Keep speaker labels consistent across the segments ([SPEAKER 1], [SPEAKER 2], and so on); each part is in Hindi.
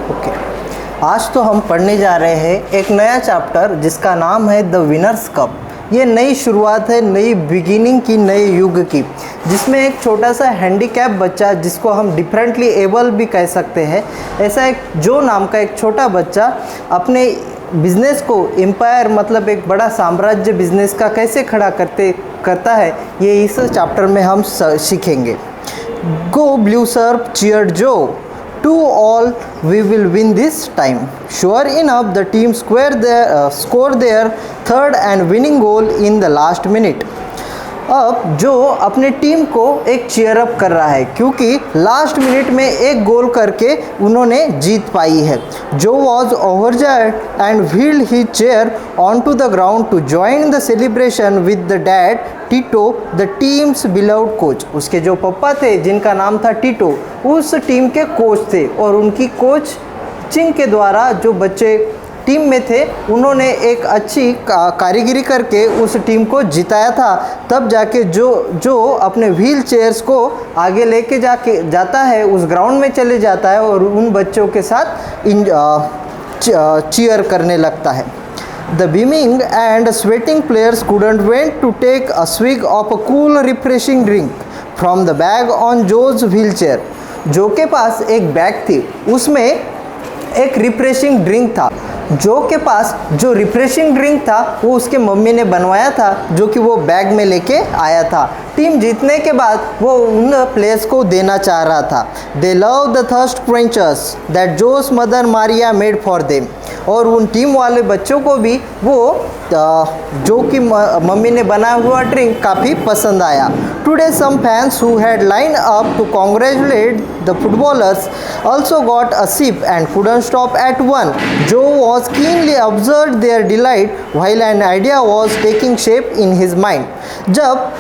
[SPEAKER 1] ओके, आज तो हम पढ़ने जा रहे हैं एक नया चैप्टर जिसका नाम है द विनर्स कप। ये नई शुरुआत है, नई बिगिनिंग की, नए युग की, जिसमें एक छोटा सा हैंडीकैप बच्चा, जिसको हम डिफरेंटली एबल भी कह सकते हैं, ऐसा एक जो नाम का एक छोटा बच्चा अपने बिजनेस को एम्पायर मतलब एक बड़ा साम्राज्य बिजनेस का कैसे खड़ा करता है, ये इस चैप्टर में हम सीखेंगे। गो ब्लू सर्फ चीयर्ड जो, to all, we will win this time. Sure enough, the team scored their third and winning goal in the last minute. अब जो अपने टीम को एक चीयर अप कर रहा है, क्योंकि लास्ट मिनट में एक गोल करके उन्होंने जीत पाई है। जो was overjoyed and wheeled he chair on to the ground to join the celebration with the dad Tito, the team's beloved coach. उसके जो पापा थे जिनका नाम था टीटो, उस टीम के कोच थे, और उनकी कोचिंग के द्वारा जो बच्चे टीम में थे उन्होंने एक अच्छी कारीगरी करके उस टीम को जिताया था। तब जाके जो अपने व्हील चेयर्स को आगे लेके जाता है, उस ग्राउंड में चले जाता है और उन बच्चों के साथ चीयर करने लगता है। The beaming and sweating players couldn't wait to take a swig of a cool refreshing drink from the bag on Joe's wheelchair. जो के पास एक बैग थी, उसमें एक रिफ्रेशिंग ड्रिंक था। जो के पास जो रिफ्रेशिंग ड्रिंक था वो उसके मम्मी ने बनवाया था, जो कि वो बैग में लेके आया था। टीम जीतने के बाद वो उन प्लेयर्स को देना चाह रहा था। They love the thirst quenchers that Jose mother Maria made for them. और उन टीम वाले बच्चों को भी वो जो कि मम्मी ने बनाया हुआ ड्रिंक काफ़ी पसंद आया। Today some fans who had line up to congratulate the footballers also got a sip and couldn't stop at one. Joe was keenly observed their delight while an idea was taking shape in his mind. जब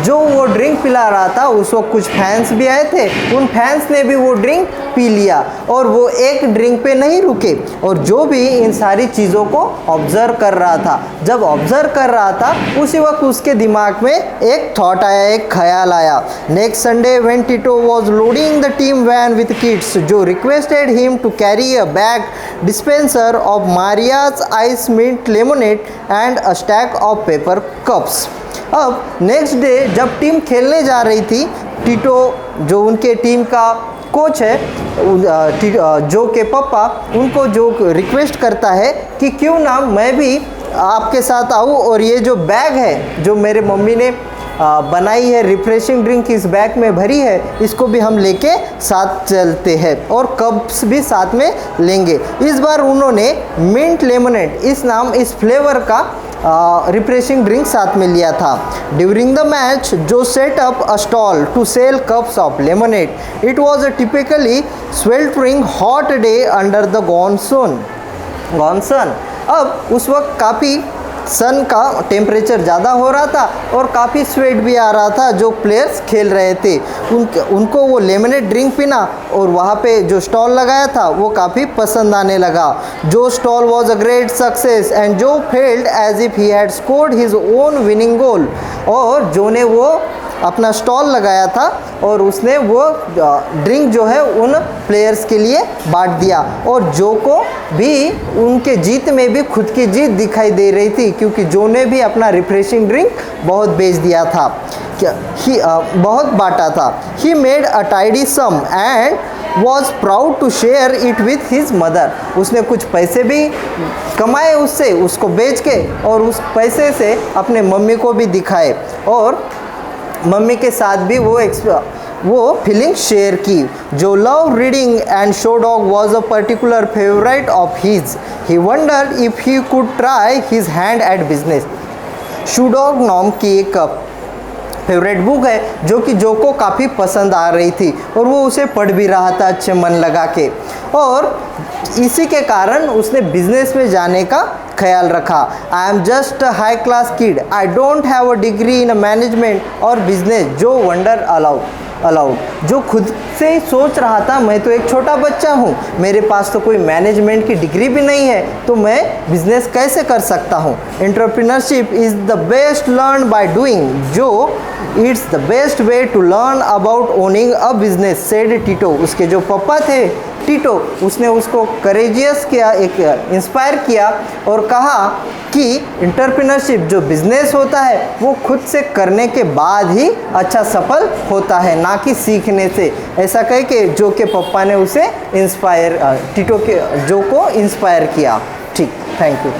[SPEAKER 1] जो वो ड्रिंक पिला रहा था, उस वक्त कुछ फैंस भी आए थे। उन फैंस ने भी वो ड्रिंक पी लिया और वो एक ड्रिंक पे नहीं रुके, और जो भी इन सारी चीज़ों को ऑब्जर्व कर रहा था। जब ऑब्जर्व कर रहा था, उसी वक्त उसके दिमाग में एक थॉट आया, एक ख्याल आया। Next Sunday when Tito was loading the team van with kids, Jo requested him to carry a bag dispenser of Maria's ice mint lemonade and a stack of paper cups. अब नेक्स्ट डे जब टीम खेलने जा रही थी, टीटो जो उनके टीम का कोच है, जो के पापा उनको जो रिक्वेस्ट करता है कि क्यों ना मैं भी आपके साथ आऊँ, और ये जो बैग है जो मेरे मम्मी ने बनाई है, रिफ्रेशिंग ड्रिंक इस बैग में भरी है, इसको भी हम लेके साथ चलते हैं और कप्स भी साथ में लेंगे। इस बार उन्होंने मिंट लेमनेड इस फ्लेवर का रिफ्रेशिंग ड्रिंक साथ में लिया था। During the match Jo set up a stall to sell cups of lemonade. It was a typically sweltering hot day under the गॉनसन। अब उस वक्त काफ़ी सन का टेम्परेचर ज़्यादा हो रहा था और काफ़ी स्वेट भी आ रहा था। जो प्लेयर्स खेल रहे थे उनको वो लेमनेड ड्रिंक पीना और वहाँ पे जो स्टॉल लगाया था वो काफ़ी पसंद आने लगा। जो stall was a great success and Jo felt as if he had scored his own winning goal. और जो ने वो अपना स्टॉल लगाया था और उसने वो ड्रिंक जो है उन प्लेयर्स के लिए बांट दिया, और जो को भी उनके जीत में भी खुद की जीत दिखाई दे रही थी, क्योंकि जो ने भी अपना रिफ्रेशिंग ड्रिंक बहुत बेच दिया था, बहुत बांटा था। He made a tidy sum and was proud to share it with his mother. उसने कुछ पैसे भी कमाए उससे, उसको बेच के, और उस पैसे से अपने मम्मी को भी दिखाए और मम्मी के साथ भी वो फीलिंग शेयर की। जो love reading and show dog was a particular favourite of his. He wondered if he could try his hand at business. Show dog नाम की एक फेवरेट बुक है जो कि जो को काफ़ी पसंद आ रही थी और वो उसे पढ़ भी रहा था अच्छे मन लगा के, और इसी के कारण उसने बिजनेस में जाने का ख्याल रखा। I am just a high class kid, I don't have a degree in management और बिजनेस, जो वंडर अलाउड। जो खुद से ही सोच रहा था, मैं तो एक छोटा बच्चा हूँ, मेरे पास तो कोई मैनेजमेंट की डिग्री भी नहीं है, तो मैं बिजनेस कैसे कर सकता हूँ। Entrepreneurship is the best learn by doing, Jo it's the best way to learn about owning a business, said Tito. उसके जो पापा थे टीटो उसने उसको करेजियस किया, एक इंस्पायर किया और कहा कि एंटरप्रेन्योरशिप जो बिजनेस होता है वो खुद से करने के बाद ही अच्छा सफल होता है, ना कि सीखने से। ऐसा कह के जो के पप्पा ने उसे इंस्पायर टीटो के जो को इंस्पायर किया। ठीक, थैंक यू।